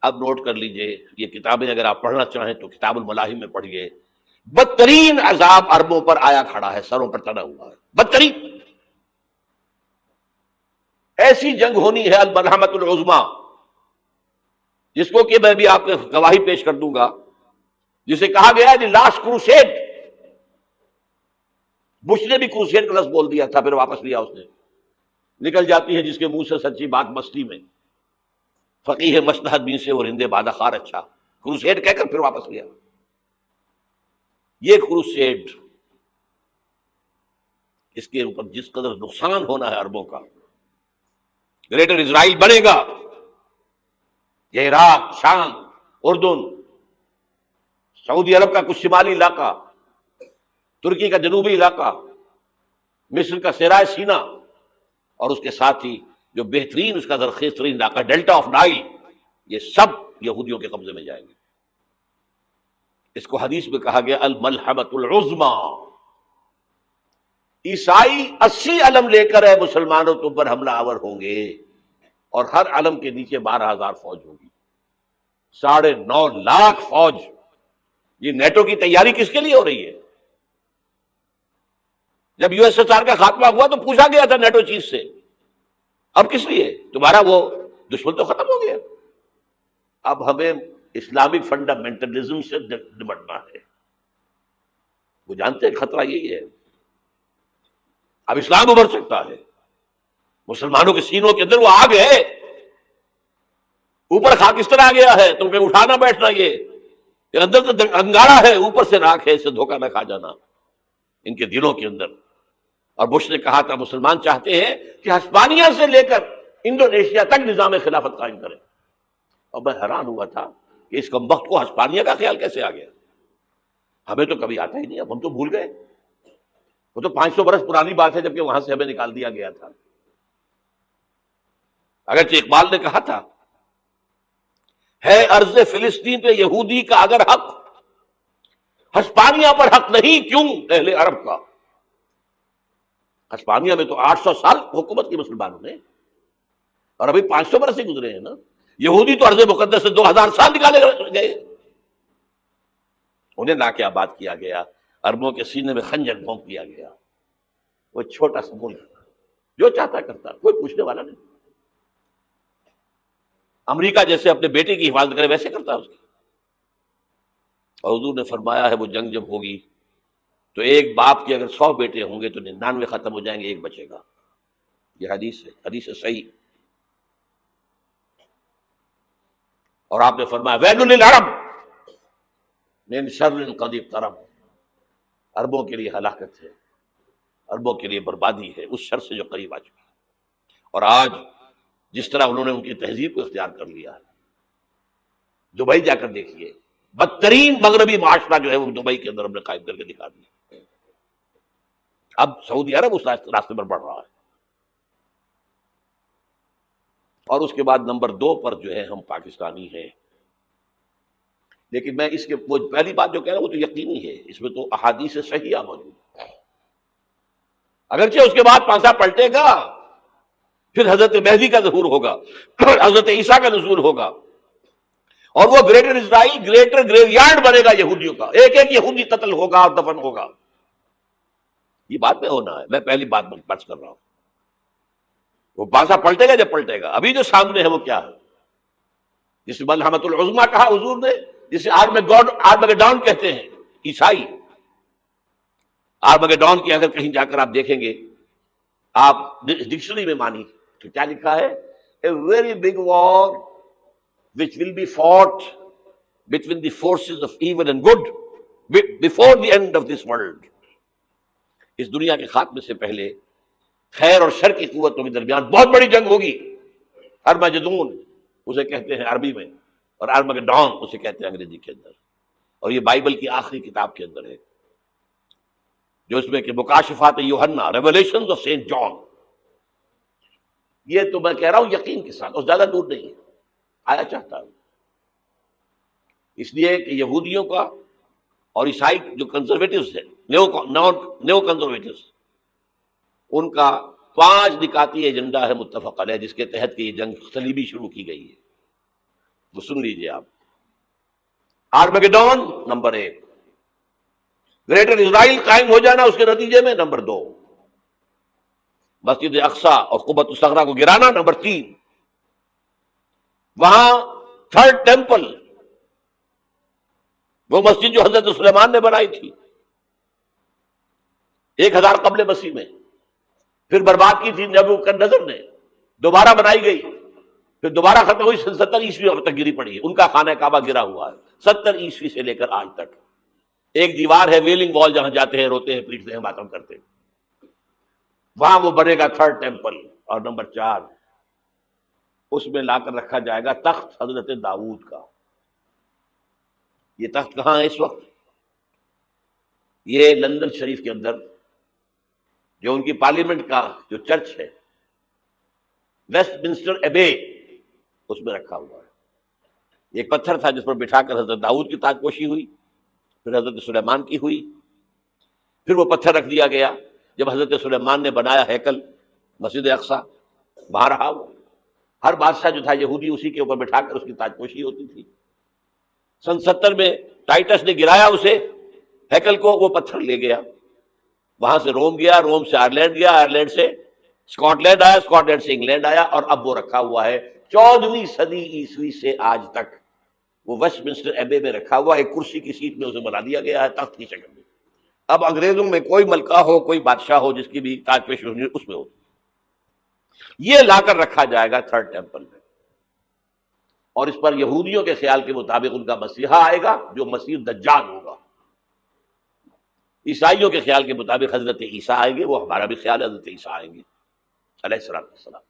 اب نوٹ کر لیجئے، یہ کتابیں اگر آپ پڑھنا چاہیں تو کتاب الملاحم میں پڑھیے. بدترین عذاب عربوں پر آیا کھڑا ہے، سروں پر چڑھا ہوا ہے، بدترین. ایسی جنگ ہونی ہے الملحمۃ العظمیٰ، جس کو کہ میں بھی آپ کو گواہی پیش کر دوں گا، جسے کہا گیا ہے دی لاسٹ کروسیڈ. بش نے بھی کروسیڈ کا لفظ بول دیا تھا، پھر واپس لیا اس نے. نکل جاتی ہے جس کے منہ سے سچی بات مستی میں. فقیہ مصلحت بھی سے اور ہندے بادہ خار اچھا، کروسیڈ کہہ کر پھر واپس لیا. یہ کروسیڈ، اس کے اوپر جس قدر نقصان ہونا ہے عربوں کا. گریٹر اسرائیل بنے گا، یہ عراق، شام، اردن، سعودی عرب کا کچھ شمالی علاقہ، ترکی کا جنوبی علاقہ، مصر کا صحرائے سینا، اور اس کے ساتھ ہی جو بہترین اس کا زرخیز ترین علاقہ ڈیلٹا آف نائل، یہ سب یہودیوں کے قبضے میں جائیں گے. اس کو حدیث میں کہا گیا الملحمۃ العظمیٰ. عیسائی 80 علم لے کر ہے مسلمانوں کے اوپر حملہ آور ہوں گے، اور ہر علم کے نیچے 12,000 فوج ہوگی، 9.5 لاکھ فوج. یہ نیٹو کی تیاری کس کے لیے ہو رہی ہے؟ جب یو ایس ایس آر کا خاتمہ ہوا تو پوچھا گیا تھا نیٹو چیف سے، اب کس لیے؟ تمہارا وہ دشمن تو ختم ہو گیا، اب ہمیں اسلامک فنڈامنٹلزم سے نمٹنا ہے. وہ جانتے ہیں خطرہ یہی ہے، اب اسلام ابھر سکتا ہے. مسلمانوں کے سینوں کے اندر وہ آگ ہے، اوپر خاکستر آ گیا ہے، تمہیں اٹھانا بیٹھنا، یہ اندر تو انگارہ ہے، اوپر سے راکھ ہے، اسے دھوکہ نہ کھا جانا ان کے دلوں کے اندر. اور بش نے کہا تھا مسلمان چاہتے ہیں کہ ہسپانیہ سے لے کر انڈونیشیا تک نظام خلافت قائم کریں. اور میں حیران ہوا تھا کہ اس کمبخت کو ہسپانیہ کا خیال کیسے آ گیا؟ ہمیں تو کبھی آتا ہی نہیں، اب ہم تو بھول گئے. وہ تو 500 برس پرانی بات ہے، جبکہ وہاں سے ہمیں نکال دیا گیا تھا. اگرچہ اقبال نے کہا تھا ہے ارض فلسطین پہ یہودی کا اگر حق، ہسپانیہ پر حق نہیں کیوں اہل عرب کا؟ ہسپانیہ میں تو 800 سال حکومت کی مسلمانوں نے، اور ابھی 500 برس ہی گزرے ہیں نا. یہودی تو ارض مقدس سے 2000 سال نکالے گئے. انہیں لا کے آباد کیا گیا، عربوں کے سینے میں خنجر بھونک دیا گیا. وہ چھوٹا سا ملک جو چاہتا کرتا، کوئی پوچھنے والا نہیں. امریکہ جیسے اپنے بیٹے کی حفاظت کرے ویسے کرتا اس کی. اور حضور نے فرمایا ہے وہ جنگ جب ہوگی تو ایک باپ کے اگر 100 بیٹے ہوں گے تو 99 ختم ہو جائیں گے، ایک بچے گا. یہ حدیث ہے، حدیث ہے صحیح. اور آپ نے فرمایا ویل للعرب من شر قد اقترب، عربوں کے لیے ہلاکت ہے، عربوں کے لیے بربادی ہے اس شر سے جو قریب آ چکی ہے. اور آج جس طرح انہوں نے ان کی تہذیب کو اختیار کر لیا ہے، دبئی جا کر دیکھیے، بدترین مغربی معاشرہ جو ہے وہ دبئی کے اندر ہم نے قائم کر کے دکھا دیا. اب سعودی عرب اس راستے پر بڑھ رہا ہے. اور اس کے بعد نمبر 2 پر جو ہے ہم پاکستانی ہیں. لیکن میں اس کے وہ پہلی بات جو کہہ رہا ہوں وہ تو یقینی ہے، اس میں تو احادیث صحیحہ موجود ہے. اگرچہ اس کے بعد پانسا پلٹے گا، پھر حضرت مہدی کا ظہور ہوگا، حضرت عیسیٰ کا نزول ہوگا، اور وہ گریٹر اسرائیل گریٹر گریو یارڈ بنے گا یہودیوں کا. ایک ایک یہودی قتل ہوگا اور دفن ہوگا. یہ بات میں ہونا ہے، میں پہلی بات بات کر رہا ہوں. وہ پانسا پلٹے گا جب پلٹے گا. ابھی جو سامنے ہے وہ کیا ہے؟ جس ملحمۃ العظمیٰ کہا حضور نے، جسے آرمگیڈون کہتے ہیں عیسائی. آرمگیڈون کی اگر کہیں جا کر آپ دیکھیں گے، آپ ڈکشنری میں مانی تو کیا لکھا ہے؟ A very big war which will be fought between the forces of evil and good before the end of this world. اس دنیا کے خاتمے سے پہلے خیر اور شر کی قوتوں کے درمیان بہت بڑی جنگ ہوگی. ارمجدون اسے کہتے ہیں عربی میں، اور آرمگیڈون اسے کہتے ہیں انگریزی کے اندر. اور یہ بائبل کی آخری کتاب کے اندر ہے، جو اس میں کہ مکاشفات یوحنا، ریولیشنز آف سینٹ جان. یہ تو میں کہہ رہا ہوں یقین کے ساتھ، اور زیادہ دور نہیں ہے، آیا چاہتا ہوں. اس لیے کہ یہودیوں کا اور عیسائی جو کنزرویٹوز ہیں، نیو کنزرویٹوز، ان کا 5 نکاتی ایجنڈا ہے متفق علیہ، جس کے تحت کہ یہ جنگ صلیبی شروع کی گئی ہے. وہ سن لیجیے آپ. آرمیگیڈون نمبر 1، گریٹر اسرائیل قائم ہو جانا اس کے نتیجے میں نمبر 2، مسجد اقصی اور قبۃ الصغریٰ کو گرانا نمبر 3، وہاں تھرڈ ٹیمپل، وہ مسجد جو حضرت سلیمان نے بنائی تھی 1000 قبل مسیح میں، پھر برباد کی تھی نبوکدنضر نے، دوبارہ بنائی گئی، پھر دوبارہ ختم ہوئی 70 عیسوی تک گری پڑی ہے. ان کا خانہ کعبہ گرا ہوا ہے 70 عیسوی سے لے کر آج تک. ایک دیوار ہے ویلنگ وال، جہاں جاتے ہیں روتے ہیں پیٹتے ہیں ماتم کرتے ہیں، وہاں وہ بنے گا تھرڈ ٹیمپل. اور نمبر 4، اس میں لا کر رکھا جائے گا تخت حضرت داؤد کا. یہ تخت کہاں ہے اس وقت؟ یہ لندن شریف کے اندر جو ان کی پارلیمنٹ کا جو چرچ ہے، ویسٹ منسٹر ایبے، اس میں رکھا ہوا ہے. ایک پتھر تھا جس پر بٹھا کر حضرت داؤد کی تاج پوشی ہوئی، پھر حضرت سلیمان کی ہوئی، پھر وہ پتھر رکھ دیا گیا جب حضرت سلیمان نے بنایا ہیکل مسجد اقصی، وہاں رہا وہ. ہر بادشاہ جو تھا یہودی اسی کے اوپر بٹھا کر اس کی تاج پوشی ہوتی تھی. سن 70 میں ٹائٹس نے گرایا اسے ہیکل کو، وہ پتھر لے گیا، وہاں سے روم گیا، روم سے آئرلینڈ گیا، آئرلینڈ سے اسکاٹ لینڈ آیا، اسکاٹ لینڈ سے انگلینڈ آیا، اور اب وہ رکھا ہوا ہے 14ویں صدی عیسوی سے آج تک. وہ ویسٹ منسٹر ایبے میں رکھا ہوا، ایک کرسی کی سیٹ میں اسے بنا دیا گیا ہے تخت کی شکل میں. اب انگریزوں میں کوئی ملکہ ہو، کوئی بادشاہ ہو جس کی بھی تاج پوشی ہونی اس میں ہوتی. یہ لا کر رکھا جائے گا تھرڈ ٹیمپل میں، اور اس پر یہودیوں کے خیال کے مطابق ان کا مسیحا آئے گا جو مسیح دجال ہوگا. عیسائیوں کے خیال کے مطابق حضرت عیسیٰ آئیں گے، وہ ہمارا بھی خیال ہے حضرت عیسیٰ آئیں گے علیہ السلام.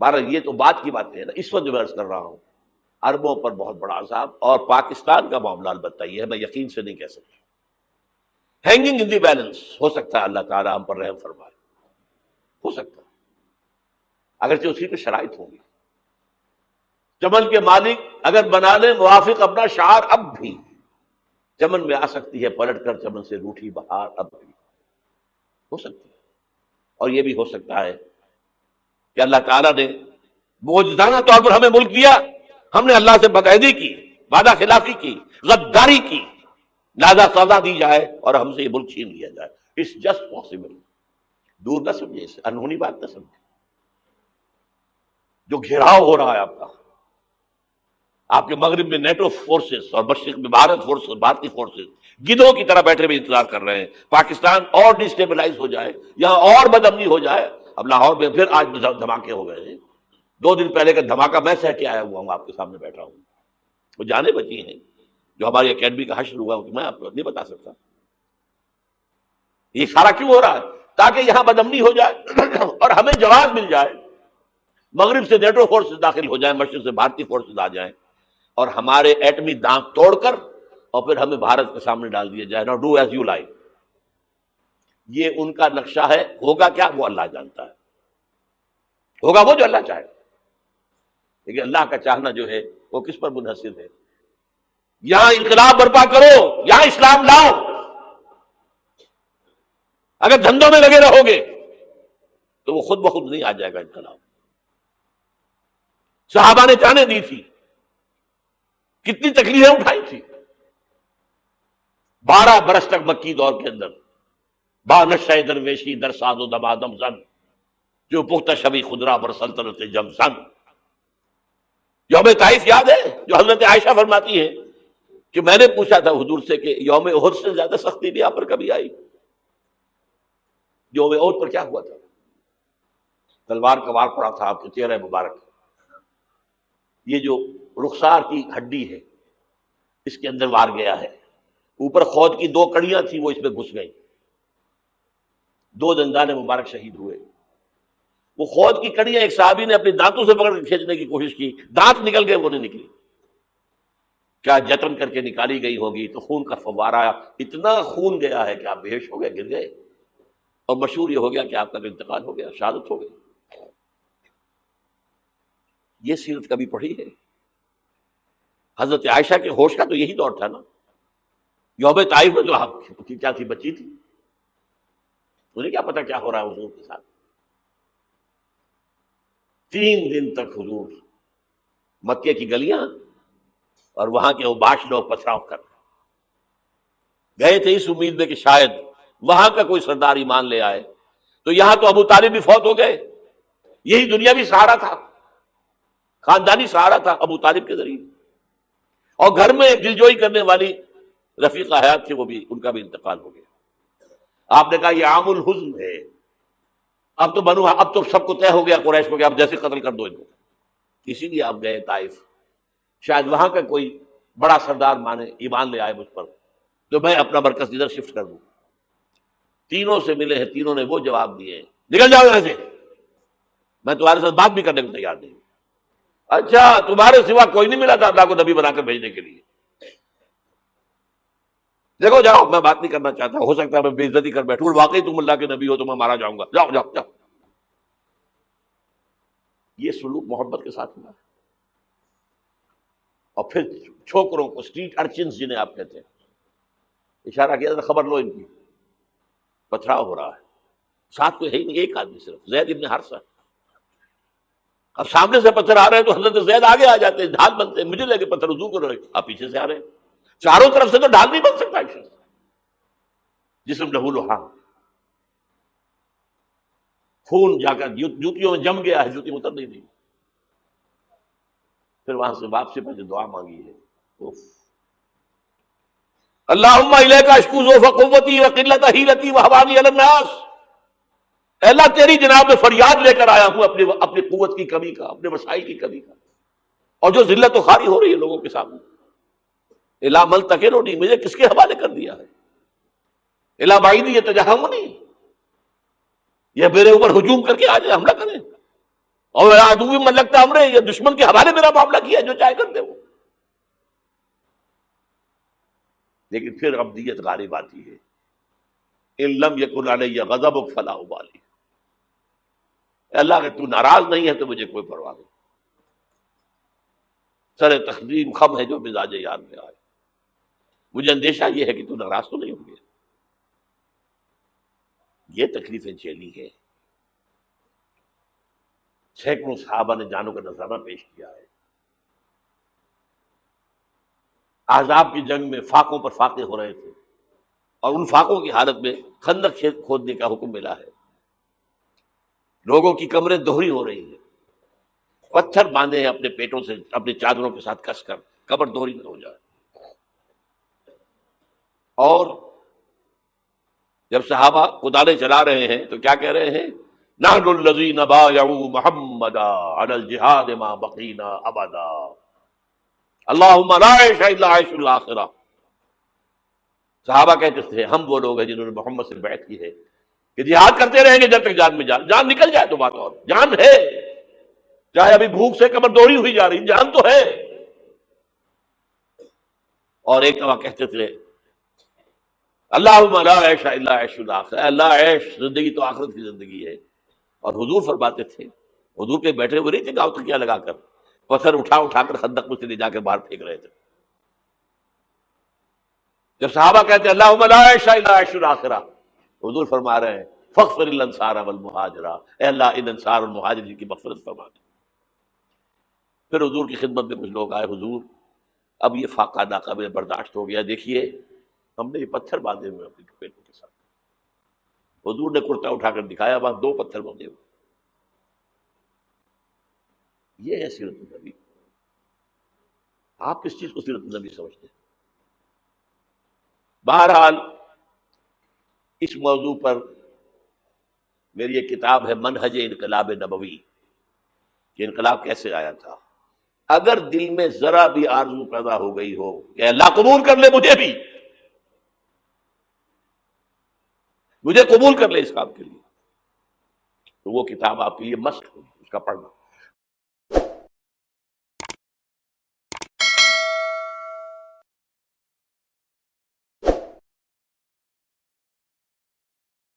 بہرحال یہ تو بات کی باتیں ہیں نا. اس وقت جو میں عرض کر رہا ہوں عربوں پر بہت بڑا عذاب، اور پاکستان کا معاملہ البتہ یہ ہے، میں یقین سے نہیں کہہ سکتا. ہینگنگ ان دی بیلنس، ہو سکتا ہے اللہ تعالیٰ ہم پر رحم فرمائے، ہو سکتا ہے، اگرچہ اسی پہ شرائط ہوں گی. چمن کے مالک اگر بنا لیں موافق اپنا شعار، اب بھی چمن میں آ سکتی ہے پلٹ کر چمن سے روٹھی بہار، اب بھی ہو سکتی ہے. اور یہ بھی ہو سکتا ہے کہ اللہ تعالیٰ نے معجزانہ طور پر ہمیں ملک دیا، ہم نے اللہ سے بدعہدی کی، وعدہ خلافی کی، غداری کی، لہذا سزا دی جائے اور ہم سے یہ ملک چھین لیا جائے. It's just possible. دور نہ سمجھے، اسے انہونی بات نہ سمجھے. جو گھیراؤ ہو رہا ہے آپ کے مغرب میں نیٹو فورسز اور مشرق میں بھارت فورسز، بھارتی فورسز گدھوں کی طرح بیٹھے ہوئے انتظار کر رہے ہیں پاکستان اور ڈسٹیبلائز ہو جائے، یہاں اور بدامنی ہو جائے. اب لاہور میں پھر آج دھماکے ہو گئے ہیں. 2 دن پہلے کا دھماکہ میں سہ کے آیا ہوا ہوں، آپ کے سامنے بیٹھا ہوں. وہ جانے بچی ہیں جو ہماری اکیڈمی کا حشر ہوا کہ میں آپ کو نہیں بتا سکتا. یہ سارا کیوں ہو رہا ہے؟ تاکہ یہاں بدامنی ہو جائے اور ہمیں جواز مل جائے، مغرب سے نیٹو فورسز داخل ہو جائیں، مشرق سے بھارتی فورسز آ جائیں، اور ہمارے ایٹمی دانت توڑ کر اور پھر ہمیں بھارت کے سامنے ڈال دیا جائے. نو ڈو ایز یو لائک. یہ ان کا نقشہ ہے. ہوگا کیا وہ اللہ جانتا ہے، ہوگا وہ جو اللہ چاہے. لیکن اللہ کا چاہنا جو ہے وہ کس پر منحصر ہے؟ یہاں انقلاب برپا کرو، یہاں اسلام لاؤ. اگر دھندوں میں لگے رہو گے تو وہ خود بخود نہیں آ جائے گا انقلاب. صحابہ نے جانیں دی تھی، کتنی تکلیفیں اٹھائی تھی. 12 برس تک مکی دور کے اندر با نشہ درویشی در ساز و دمادم زن، جو پختہ شبی خدرا بر سلطنت جم زن. یوم طائف یاد ہے جو حضرت عائشہ فرماتی ہے کہ میں نے پوچھا تھا حضور سے کہ یوم احد سے زیادہ سختی بھی آپ پر کبھی آئی؟ یوم احد پر کیا ہوا تھا؟ تلوار کا وار پڑا تھا آپ کے چہرہ مبارک. یہ جو رخسار کی ہڈی ہے اس کے اندر وار گیا ہے، اوپر خود کی 2 کڑیاں تھیں وہ اس میں گھس گئی، 2 دندان مبارک شہید ہوئے. وہ خود کی کڑیاں ایک صحابی نے اپنے دانتوں سے پکڑ کے کھینچنے کی کوشش کی، دانت نکل گئے، وہ نہیں نکلی. کیا جتن کر کے نکالی گئی ہوگی تو خون کا فوارہ، اتنا خون گیا ہے کہ آپ بے ہوش ہو گئے، گر گئے، اور مشہور یہ ہو گیا کہ آپ کا انتقال ہو گیا، شہادت ہو گئی. یہ سیرت کبھی پڑھی ہے؟ حضرت عائشہ کے ہوش کا تو یہی دور تھا نا. یوم طائف میں تو آپ کی کیا تھی، بچی تھی، انہیں کیا پتا کیا ہو رہا ہے حضور کے ساتھ. 3 دن تک حضور مکے کی گلیاں اور وہاں کے اوباش لوگ پتھراؤ کر گئے تھے اس امید میں کہ شاید وہاں کا کوئی سردار ایمان لے آئے. تو یہاں تو ابو طالب بھی فوت ہو گئے. یہی دنیاوی سہارا تھا، خاندانی سہارا تھا ابو طالب کے ذریعے. اور گھر میں ایک دلجوئی کرنے والی رفیقہ حیات تھی، وہ بھی، ان کا بھی انتقال ہو گیا. آپ نے کہا یہ عام الحزن ہے. اب تو سب کو طے ہو گیا قریش کو کہ آپ جیسے قتل کر دو ان کو. اسی لیے آپ گئے طائف. شاید وہاں کا کوئی بڑا سردار مانے، ایمان لے آئے مجھ پر، تو میں اپنا مرکز ادھر شفٹ کر دوں. تینوں سے ملے ہیں، تینوں نے وہ جواب دیے ہیں نکل جاؤ یہاں سے، میں تمہارے ساتھ بات بھی کرنے کو تیار نہیں. اچھا تمہارے سوا کوئی نہیں ملا تھا اللہ کو نبی بنا کر بھیجنے کے لیے؟ دیکھو جاؤ، میں بات نہیں کرنا چاہتا، ہو سکتا ہے میں بے عزتی کر بیٹھوں، واقعی تم اللہ کے نبی ہو تو میں مارا جاؤں گا، جاؤ جاؤ جاؤ. یہ سلوک محبت کے ساتھ ہوا. اور پھر چھوکروں کو، اسٹریٹ ارچنز جنہیں آپ کہتے ہیں، اشارہ کیا تھا خبر لو ان کی، پتھراؤ ہو رہا ہے. ساتھ کوئی ہے ہی نہیں، ایک آدمی صرف، زید ابن حارثہ. اب سامنے سے پتھر آ رہے ہیں تو حضرت زید آگے آ جاتے ہیں، ڈھال بنتے ہیں، مجھے لے کے پتھر وضو کر رہے، آپ پیچھے سے آ رہے ہیں. چاروں طرف سے تو ڈھال نہیں بن سکتا. جسم لہو لہا، خون جا کر جوتیوں میں جم گیا ہے، جوتی اتر نہیں دی. پھر وہاں سے واپسی پر جو دعا مانگی ہے، اللہم الیک اشکو ضعف قوتی وقلت حیلتی وہوانی علی الناس. اے اللہ تیری جناب میں فریاد لے کر آیا ہوں اپنی قوت کی کمی کا، اپنے وسائل کی کمی کا، اور جو ذلت و خواری ہو رہی ہے لوگوں کے سامنے. الا ملتقننی، مجھے کس کے حوالے کر دیا ہے؟ الا بعیدی یتجہمنی، یہ میرے اوپر ہجوم کر کے آ جائے، حملہ کریں. اور عدو من لگتا امرے، یہ دشمن کے حوالے میرا معاملہ کیا، جو چاہے کر دے وہ. لیکن پھر ابدیت غالب آتی ہے. ان لم یکن علی غضبک فلا ابالی. اللہ اگر تو ناراض نہیں ہے تو مجھے کوئی پرواہ نہیں. سر تقدیم خم ہے جو مزاج یار میں آئے. مجھے اندیشہ یہ ہے کہ تو ناراض تو نہیں ہوں گے. یہ تکلیفیں جھیلی ہے. سینکڑوں صحابہ نے جانوں کا نذرانہ پیش کیا ہے. احزاب کی جنگ میں فاقوں پر فاقے ہو رہے تھے، اور ان فاقوں کی حالت میں خندق کھودنے کا حکم ملا ہے. لوگوں کی کمریں دوہری ہو رہی ہیں، پتھر باندھے ہیں اپنے پیٹوں سے، اپنی چادروں کے ساتھ کس کر قبر دوہری نہ ہو جائے. اور جب صحابہ کدالیں چلا رہے ہیں تو کیا کہہ رہے ہیں؟ نحن الذین بایعوا محمدا علی الجہاد ما بقینا ابدا اللہم لا عیش الا عیش الاخرہ. صحابہ کہتے تھے ہم وہ لوگ ہیں جنہوں نے محمد سے بیعت کی ہے کہ جہاد کرتے رہیں گے جب تک جان میں جان نکل جائے تو بات اور، جان ہے، چاہے ابھی بھوک سے کمر دوہری ہوئی جا رہی، جان تو ہے. اور ایک دفعہ کہتے تھے اللہم لا عیش الا عیش الاخرہ، اللہ عیش، زندگی تو آخرت کی زندگی ہے. اور حضور فرماتے تھے، حضور پہ بیٹھے ہوئے نہیں تھے گاؤں تکیہ لگا کر، پتھر اٹھا کر خندق میں سے لے جا کے باہر پھینک رہے تھے. جب صحابہ کہتے اللہم لا عیش الا عیش الاخرہ، حضور فرما رہے ہیں فاغفر للانصار والمہاجرہ، اے اللہ ان انصار اور مہاجرین کی مغفرت فرما دے. پھر حضور کی خدمت میں کچھ لوگ آئے، حضور اب یہ فاقہ ناقابل برداشت ہو گیا، دیکھیے ہم نے یہ پتھر باندھے ہوئے اپنے پیٹوں کے ساتھ. حضور نے کرتا اٹھا کر دکھایا، وہاں 2 پتھر باندھے ہوئے. یہ ہے سیرت النبی. آپ کس چیز کو سیرت النبی سمجھتے ہیں؟ بہرحال اس موضوع پر میری ایک کتاب ہے منہج انقلاب نبوی، کہ انقلاب کیسے آیا تھا. اگر دل میں ذرا بھی آرزو پیدا ہو گئی ہو کہ اللہ قبول کر لے مجھے قبول کر لے اس کام کے لیے، تو وہ کتاب آپ کے لیے مست ہوگی، اس کا پڑھنا.